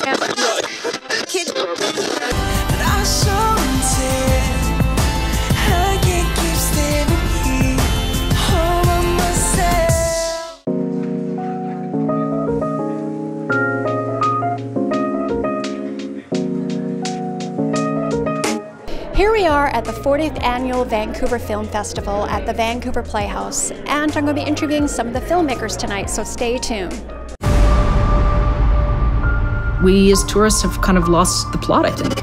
Here we are at the 40th Annual Vancouver Film Festival at the Vancouver Playhouse, and I'm going to be interviewing some of the filmmakers tonight, so stay tuned. We as tourists have kind of lost the plot, I think.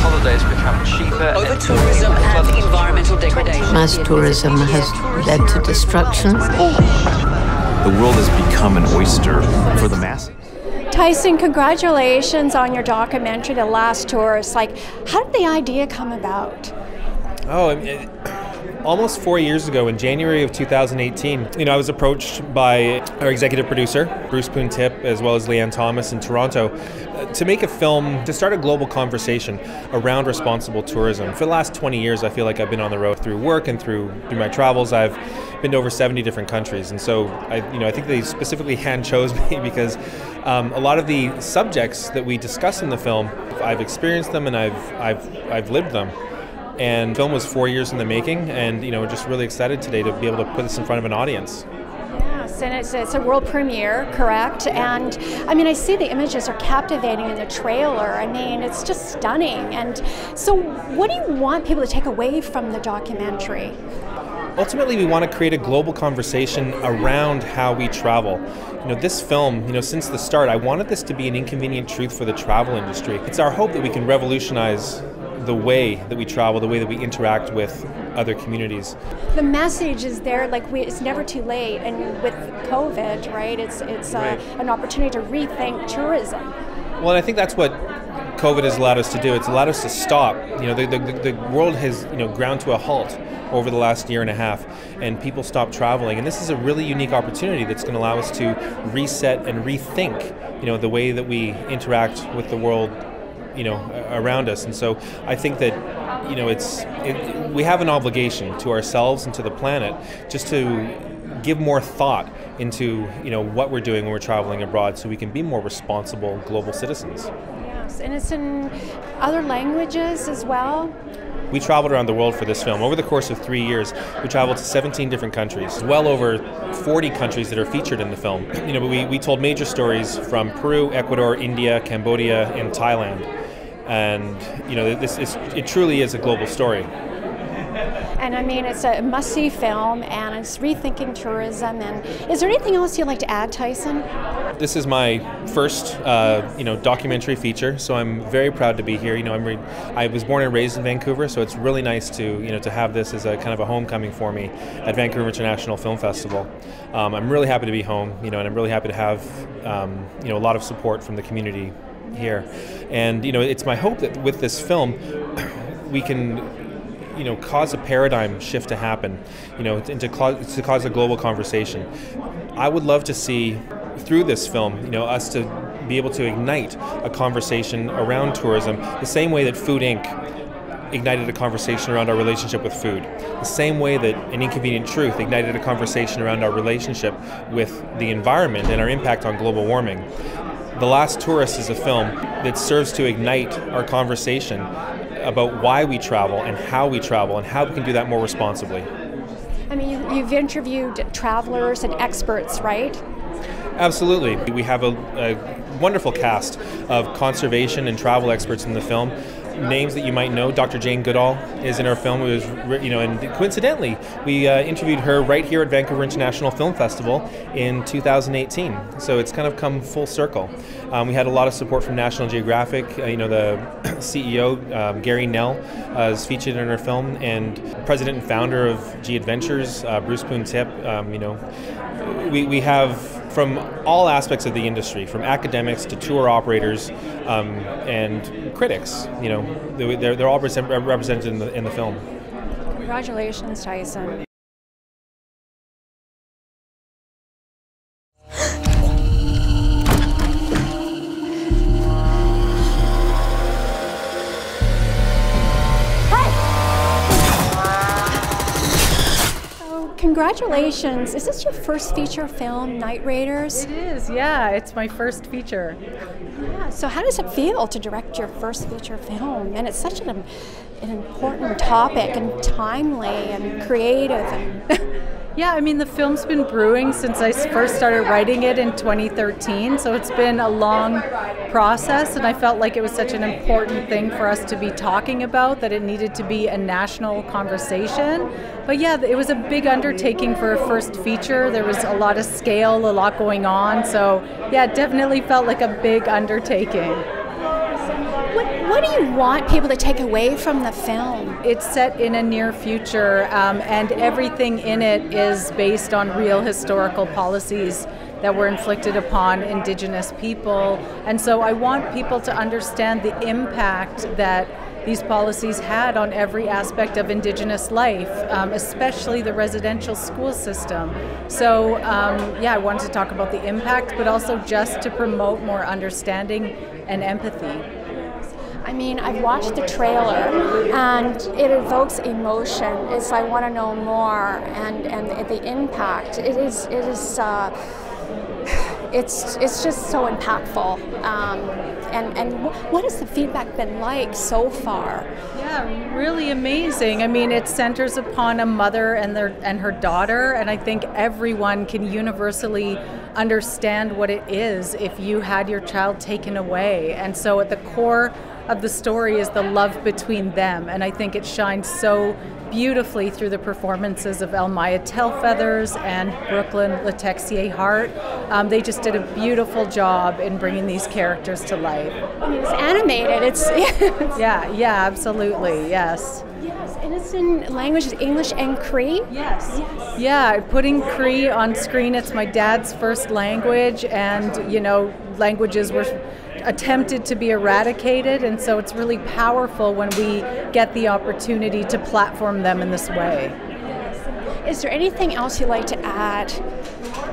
Holidays become cheaper. Over-tourism and environmental degradation. Mass tourism has led to destruction. The world has become an oyster for the masses. Tyson, congratulations on your documentary, The Last Tourist. Like, how did the idea come about? Almost 4 years ago, in January of 2018, I was approached by our executive producer, Bruce Poon-Tip, as well as Leanne Thomas in Toronto, to make a film, to start a global conversation around responsible tourism. For the last 20 years, I feel like I've been on the road through work and through my travels. I've been to over 70 different countries, and so I think they specifically hand chose me because a lot of the subjects that we discuss in the film, I've experienced them and I've lived them. And the film was 4 years in the making, and we're just really excited today to be able to put this in front of an audience. Yes, and it's a world premiere, correct? And I see the images are captivating in the trailer. It's just stunning. And so what do you want people to take away from the documentary? Ultimately, we want to create a global conversation around how we travel. This film, since the start, I wanted this to be an inconvenient truth for the travel industry. It's our hope that we can revolutionize the way that we travel, the way that we interact with other communities. The message is there, it's never too late, and with COVID, right, it's Right. An opportunity to rethink tourism. Well, and I think that's what COVID has allowed us to do. It's allowed us to stop. The world has ground to a halt over the last year and a half, and people stopped traveling. And this is a really unique opportunity that's going to allow us to reset and rethink, the way that we interact with the world, around us. And so I think that, we have an obligation to ourselves and to the planet just to give more thought into, what we're doing when we're traveling abroad, so we can be more responsible global citizens. Yes, and it's in other languages as well. We traveled around the world for this film. Over the course of 3 years, we traveled to 17 different countries, well over 40 countries that are featured in the film. But we told major stories from Peru, Ecuador, India, Cambodia, and Thailand. And it truly is a global story. And it's a must-see film, and it's rethinking tourism. And is there anything else you'd like to add, Tyson? This is my first, documentary feature, so I'm very proud to be here. I was born and raised in Vancouver, so it's really nice to, to have this as a kind of a homecoming for me at Vancouver International Film Festival. I'm really happy to be home, and I'm really happy to have, a lot of support from the community here. And, it's my hope that with this film, we can cause a paradigm shift to happen, and to cause a global conversation. I would love to see, through this film, us to be able to ignite a conversation around tourism the same way that Food Inc. ignited a conversation around our relationship with food, the same way that An Inconvenient Truth ignited a conversation around our relationship with the environment and our impact on global warming. The Last Tourist is a film that serves to ignite our conversation about why we travel and how we can do that more responsibly. You've interviewed travelers and experts, right? Absolutely. We have a wonderful cast of conservation and travel experts in the film. Names that you might know. Dr. Jane Goodall is in our film. It was, and coincidentally, we interviewed her right here at Vancouver International Film Festival in 2018. So it's kind of come full circle. We had a lot of support from National Geographic. The CEO, Gary Nell, is featured in our film, and president and founder of G Adventures, Bruce Poon-Tip. We have from all aspects of the industry, from academics to tour operators and critics. They're all represented in the film. Congratulations, Tyson. congratulations. Is this your first feature film, Night Raiders? It is, yeah. It's my first feature. Yeah, so how does it feel to direct your first feature film? And it's such an important topic and timely and creative. Yeah, I mean, the film's been brewing since I first started writing it in 2013, so it's been a long process, and I felt like it was such an important thing for us to be talking about, that it needed to be a national conversation. But yeah, it was a big undertaking for a first feature. There was a lot of scale, a lot going on, so yeah, it definitely felt like a big undertaking. What do you want people to take away from the film? It's set in a near future, and everything in it is based on real historical policies that were inflicted upon Indigenous people. And so I want people to understand the impact that these policies had on every aspect of Indigenous life, especially the residential school system. So yeah, I wanted to talk about the impact, but also just to promote more understanding and empathy. I mean, I've watched the trailer and it evokes emotion. It's I want to know more, and the impact. It's just so impactful. And what has the feedback been like so far? Yeah, really amazing. I mean, it centers upon a mother and her daughter, and I think everyone can universally understand what it is if you had your child taken away. And so at the core of the story is the love between them, and I think it shines so beautifully through the performances of Elmaya Telfeathers and Brooklyn Letexier Hart. They just did a beautiful job in bringing these characters to life. I mean, it's animated. It's yeah, absolutely, yes. Yes, and it's in languages English and Cree. Yes. Yeah, putting Cree on screen. It's my dad's first language, and you know, languages were attempted to be eradicated, and so it's really powerful when we get the opportunity to platform them in this way. Is there anything else you'd like to add?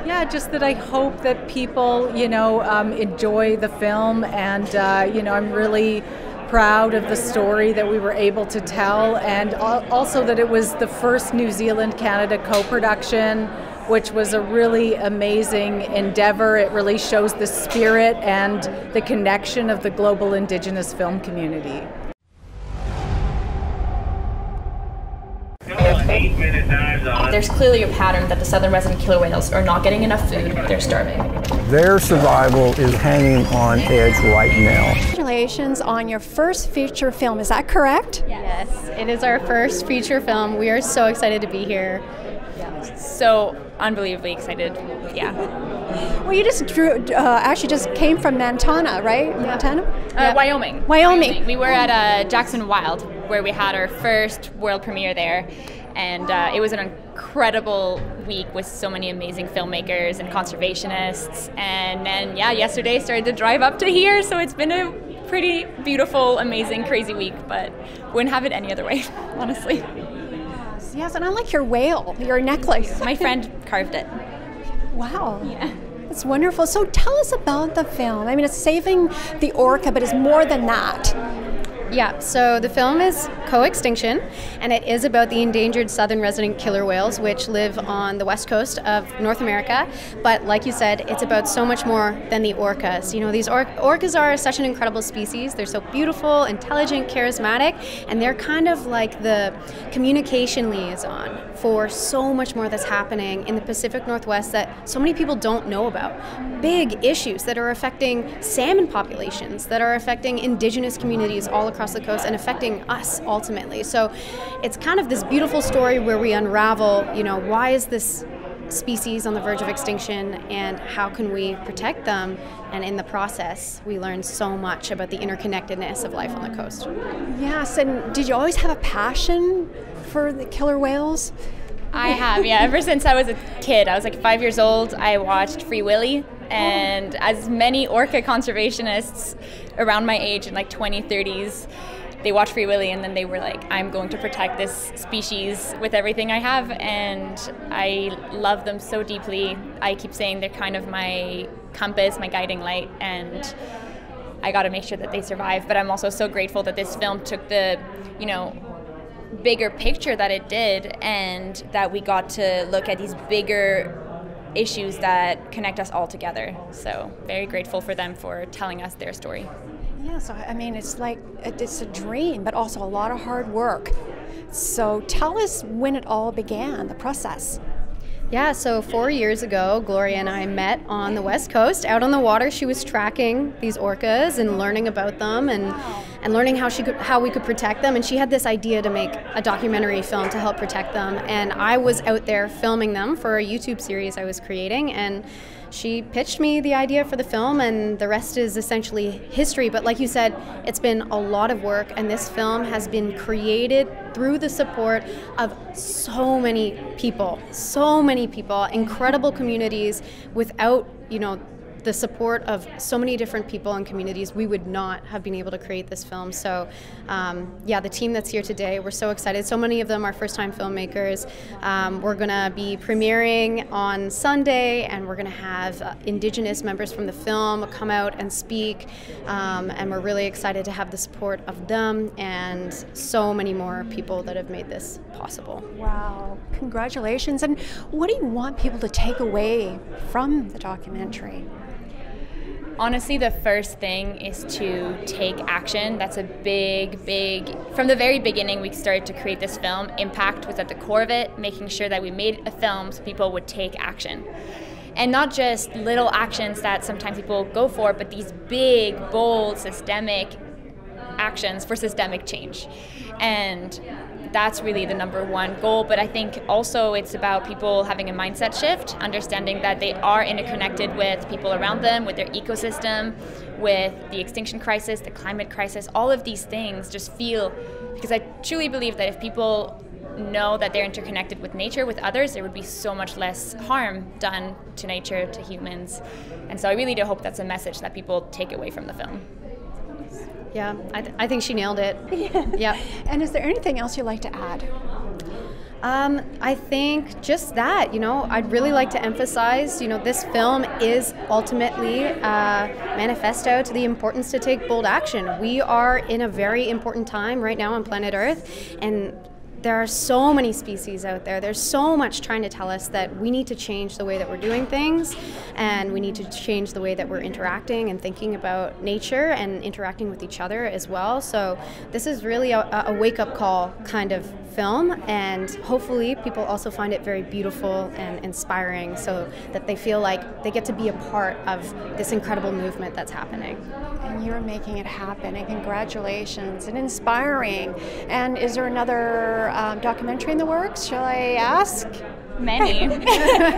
Yeah, just that I hope that people, you know, enjoy the film, and you know, I'm really proud of the story that we were able to tell, and also that it was the first New Zealand-Canada co-production, which was a really amazing endeavor. It really shows the spirit and the connection of the global Indigenous film community. There's clearly a pattern that the southern resident killer whales are not getting enough food, they're starving. Their survival is hanging on edge right now. Congratulations on your first feature film, is that correct? Yes, it is our first feature film. We are so excited to be here. So unbelievably excited, yeah. Well, you just actually just came from Montana, right? Montana? Wyoming. Wyoming. We were at Jackson Wild, where we had our first world premiere there, and it was an incredible week with so many amazing filmmakers and conservationists. And then, yeah, yesterday started to drive up to here, so it's been a pretty beautiful, amazing, crazy week, but wouldn't have it any other way, honestly. Yes, and I like your whale, your necklace. My friend carved it. Wow. Yeah. That's wonderful. So tell us about the film. I mean, it's saving the orca, but it's more than that. Yeah, so the film is Coextinction, and it is about the endangered southern resident killer whales, which live on the west coast of North America. But like you said, it's about so much more than the orcas. You know, these orcas are such an incredible species. They're so beautiful, intelligent, charismatic, and they're kind of like the communication liaison for so much more that's happening in the Pacific Northwest that so many people don't know about. Big issues that are affecting salmon populations, that are affecting indigenous communities all across the coast and affecting us ultimately. So it's kind of this beautiful story where we unravel, you know, why is this species on the verge of extinction and how can we protect them? And in the process, we learn so much about the interconnectedness of life on the coast. Yes, and did you always have a passion for the killer whales? I have, yeah. Ever since I was a kid, I was like 5 years old, I watched Free Willy, and as many orca conservationists around my age in like 2030s, they watched Free Willy and then they were like, I'm going to protect this species with everything I have, and I love them so deeply. I keep saying they're kind of my compass, my guiding light, and I got to make sure that they survive. But I'm also so grateful that this film took the, you know, bigger picture that it did, and that we got to look at these bigger issues that connect us all together. So very grateful for them for telling us their story. Yeah, so I mean, it's like, it's a dream, but also a lot of hard work. So tell us when it all began, the process. Yeah, so 4 years ago, Gloria and I met on the West Coast. Out on the water, she was tracking these orcas and learning about them and learning how we could protect them. And she had this idea to make a documentary film to help protect them. And I was out there filming them for a YouTube series I was creating. And she pitched me the idea for the film, and the rest is essentially history. But like you said, it's been a lot of work, and this film has been created through the support of so many people, incredible communities. Without, the support of so many different people and communities, we would not have been able to create this film. So the team that's here today, we're so excited. So many of them are first-time filmmakers. We're gonna be premiering on Sunday, and we're gonna have Indigenous members from the film come out and speak, and we're really excited to have the support of them and so many more people that have made this possible. Wow, congratulations. And what do you want people to take away from the documentary? Honestly, the first thing is to take action. That's a big, from the very beginning we started to create this film, impact was at the core of it, making sure that we made a film so people would take action. And not just little actions that sometimes people go for, but these big, bold, systemic actions for systemic change. And that's really the number one goal. But I think also it's about people having a mindset shift, understanding that they are interconnected with people around them, with their ecosystem, with the extinction crisis, the climate crisis. All of these things just feel, because I truly believe that if people know that they're interconnected with nature, with others, there would be so much less harm done to nature, to humans. And so I really do hope that's a message that people take away from the film. Yeah, I think she nailed it. Yeah. And is there anything else you'd like to add? I think just that, I'd really like to emphasize, this film is ultimately a manifesto to the importance to take bold action. We are in a very important time right now on planet Earth, and there are so many species out there. There's so much trying to tell us that we need to change the way that we're doing things, and we need to change the way that we're interacting and thinking about nature and interacting with each other as well. So this is really a wake-up call kind of film, and hopefully people also find it very beautiful and inspiring, so that they feel like they get to be a part of this incredible movement that's happening. And you're making it happen, and congratulations, and inspiring. And is there another documentary in the works, shall I ask? Many.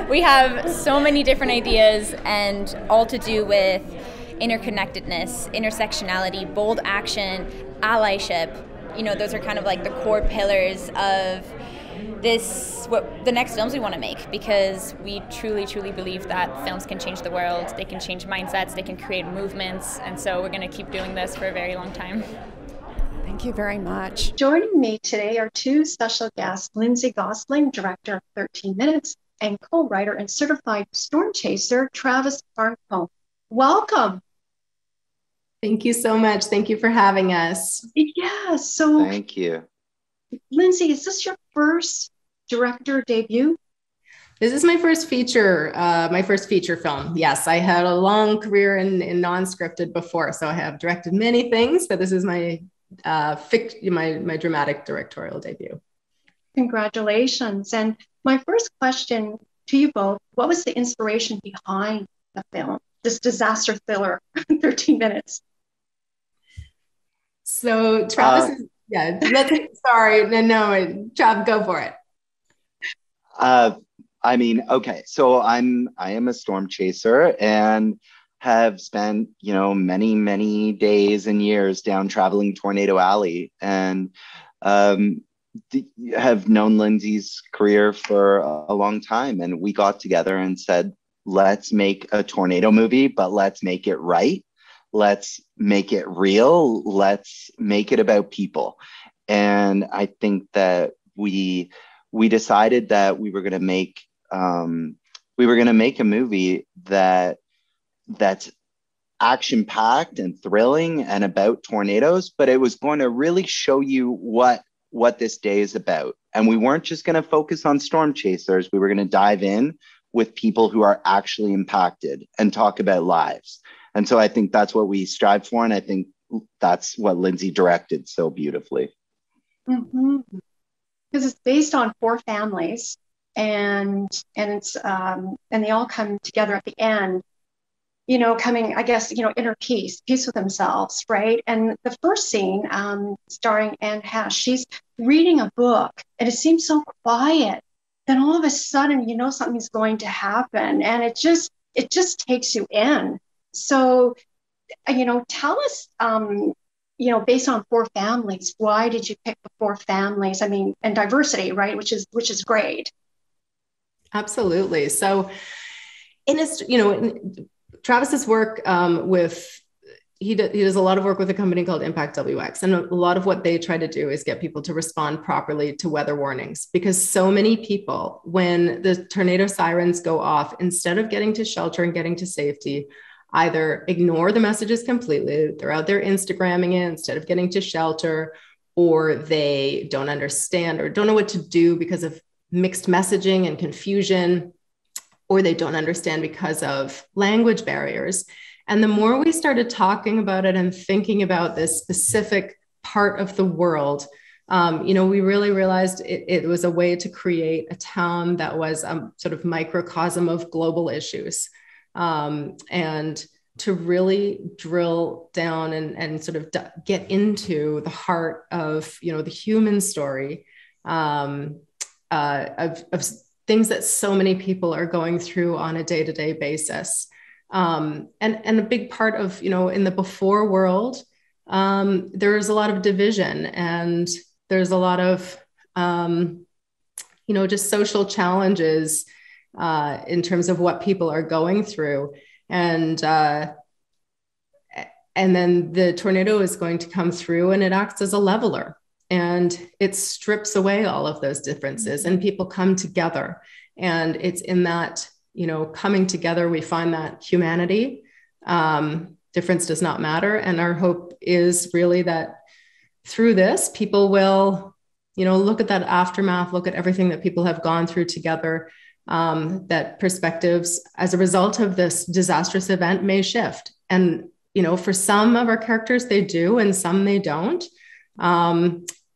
We have so many different ideas, and all to do with interconnectedness, intersectionality, bold action, allyship. Those are kind of like the core pillars of the next films we want to make, because we truly, truly believe that films can change the world, they can change mindsets, they can create movements, and so we're going to keep doing this for a very long time. Thank you very much. Joining me today are two special guests, Lindsay Gossling, director of 13 Minutes, and co-writer and certified storm chaser, Travis Farncombe. Welcome. Thank you so much. Thank you for having us. Yeah, so thank you. Lindsay, is this your first director debut? This is my first feature film. Yes, I had a long career in non-scripted before, so I have directed many things, but this is my my dramatic directorial debut. Congratulations. And my first question to you both, what was the inspiration behind the film, this disaster thriller, 13 Minutes? So Travis, Trav, go for it. Okay, so I am a storm chaser and have spent, many days and years down traveling Tornado Alley, and have known Lindsay's career for a long time. And we got together and said, let's make a tornado movie, but let's make it right. Let's make it real. Let's make it about people. And I think that we decided that we were going to make a movie that's action-packed and thrilling and about tornadoes, but it was going to really show you what what this day is about. And we weren't just going to focus on storm chasers. We were going to dive in with people who are actually impacted and talk about lives. And so I think that's what we strive for. And I think that's what Lindsay directed so beautifully. Mm-hmm. Because it's based on 4 families, and it's and they all come together at the end, you know, coming, I guess, you know, inner peace with themselves, right? And the first scene, starring Heche, she's reading a book, and it seems so quiet. Then all of a sudden, you know, something's going to happen, and it just takes you in. So, you know, tell us, you know, based on 4 families, why did you pick the 4 families? I mean, and diversity, right? Which is great. Absolutely. So, in his, you know, in Travis's work he does a lot of work with a company called Impact WX, and a lot of what they try to do is get people to respond properly to weather warnings, because so many people, when the tornado sirens go off, instead of getting to shelter and getting to safety, either ignore the messages completely, they're out there Instagramming it instead of getting to shelter, or they don't understand or don't know what to do because of mixed messaging and confusion, or they don't understand because of language barriers. And the more we started talking about it and thinking about this specific part of the world, you know, we really realized it was a way to create a town that was a sort of microcosm of global issues. And to really drill down and sort of get into the heart of, you know, the human story, of things that so many people are going through on a day-to-day basis. And a big part of, you know, in the before world, there's a lot of division, and there's a lot of, you know, just social challenges in terms of what people are going through. And then the tornado is going to come through, and it acts as a leveler, and it strips away all of those differences, and people come together. And it's in that, you know, coming together, we find that humanity, difference does not matter. And our hope is really that through this, people will, you know, look at that aftermath, look at everything that people have gone through together, that perspectives as a result of this disastrous event may shift. And, you know, for some of our characters, they do, and some they don't.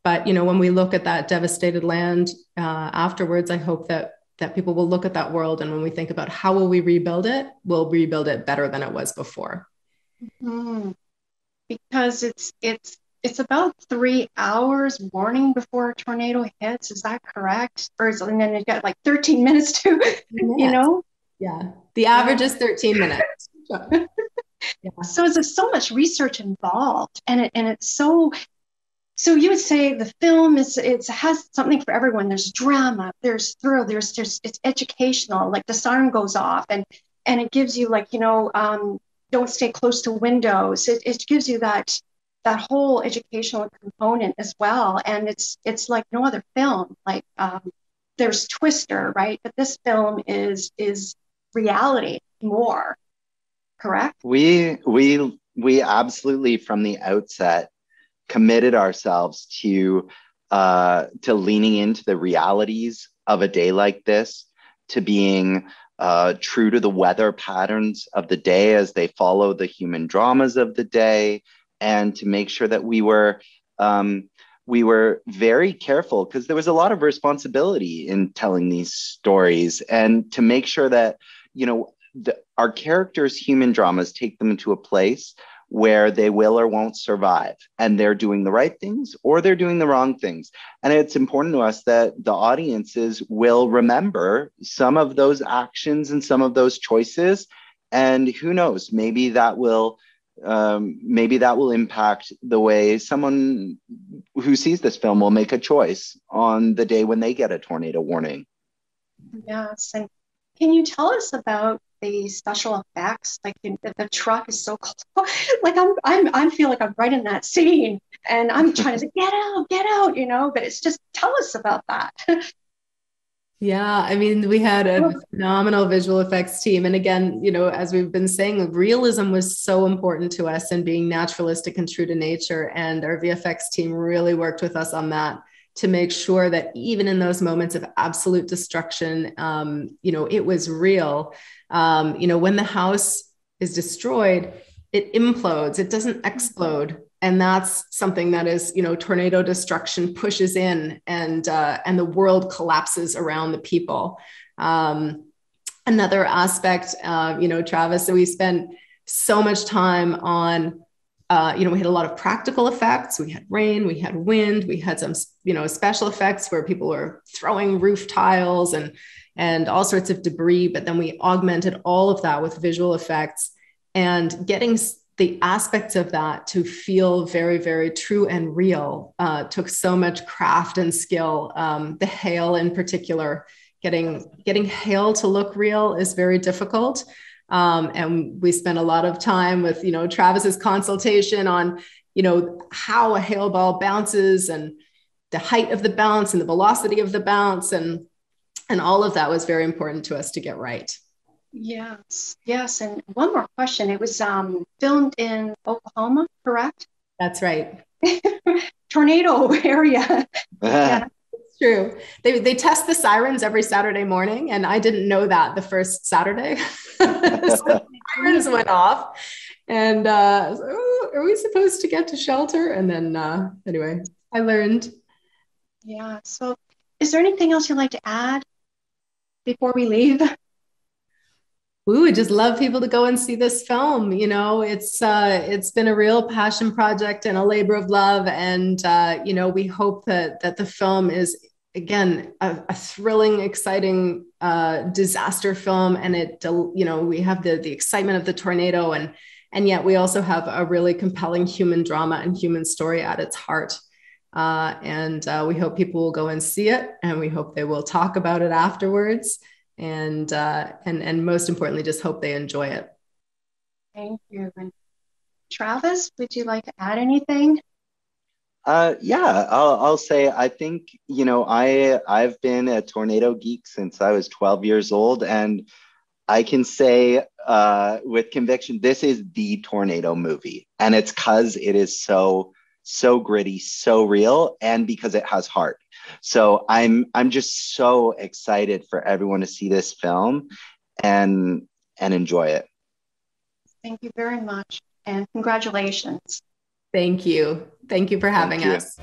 But, you know, when we look at that devastated land afterwards, I hope that people will look at that world, and when we think about how will we rebuild it, we'll rebuild it better than it was before. Mm-hmm. Because it's about 3 hours warning before a tornado hits. Is that correct? And then you've got like 13 minutes to, you know? Yeah. The average is 13 minutes. Yeah. So there's so much research involved, and it's so you would say the film has something for everyone. There's drama, there's thrill, it's educational, like the siren goes off and it gives you, like, you know, don't stay close to windows. It gives you that whole educational component as well. And it's like no other film. Like there's Twister, right? But this film is reality more, correct? We absolutely from the outset committed ourselves to leaning into the realities of a day like this, to being true to the weather patterns of the day as they follow the human dramas of the day, and to make sure that we were very careful, because there was a lot of responsibility in telling these stories, and to make sure that, you know, our characters' human dramas take them into a place where they will or won't survive, and they're doing the right things or they're doing the wrong things. And it's important to us that the audiences will remember some of those actions and some of those choices. And who knows, maybe that will impact the way someone who sees this film will make a choice on the day when they get a tornado warning. Yes. And can you tell us about the special effects? Like the truck is so close. Like I feel like I'm right in that scene, and I'm trying to say, get out, you know, but it's just, tell us about that. Yeah, I mean, we had a phenomenal visual effects team. And again, you know, as we've been saying, realism was so important to us, and being naturalistic and true to nature. And our VFX team really worked with us on that, to make sure that even in those moments of absolute destruction, it was real. When the house is destroyed, it implodes, it doesn't explode. And that's something that is, tornado destruction pushes in, and the world collapses around the people. Another aspect, Travis, so we spent so much time on, we had a lot of practical effects. We had rain, we had wind, we had some, special effects where people were throwing roof tiles and all sorts of debris. But then we augmented all of that with visual effects, and getting the aspects of that to feel very, very true and real took so much craft and skill. The hail in particular, getting hail to look real is very difficult. And we spent a lot of time with, Travis's consultation on, how a hail ball bounces and the height of the bounce and the velocity of the bounce. And all of that was very important to us to get right. Yes. And one more question. It was filmed in Oklahoma, correct? That's right. Tornado area. Yeah. It's true. They test the sirens every Saturday morning, and I didn't know that the first Saturday. So the sirens went off, and are we supposed to get to shelter? And then anyway, I learned. Yeah. So is there anything else you'd like to add before we leave? We would just love people to go and see this film. It's been a real passion project and a labor of love. And, we hope that the film is, again, a thrilling, exciting disaster film. And we have the excitement of the tornado, and yet we also have a really compelling human drama and human story at its heart. And we hope people will go and see it, and we hope they will talk about it afterwards. And most importantly, just hope they enjoy it. Thank you. And Travis, would you like to add anything? I'll say, I think, I've been a tornado geek since I was 12 years old. And I can say with conviction, this is the tornado movie. And it's because it is so gritty, so real, and because it has heart. So I'm just so excited for everyone to see this film and enjoy it. Thank you very much, and congratulations. Thank you. Thank you for having us.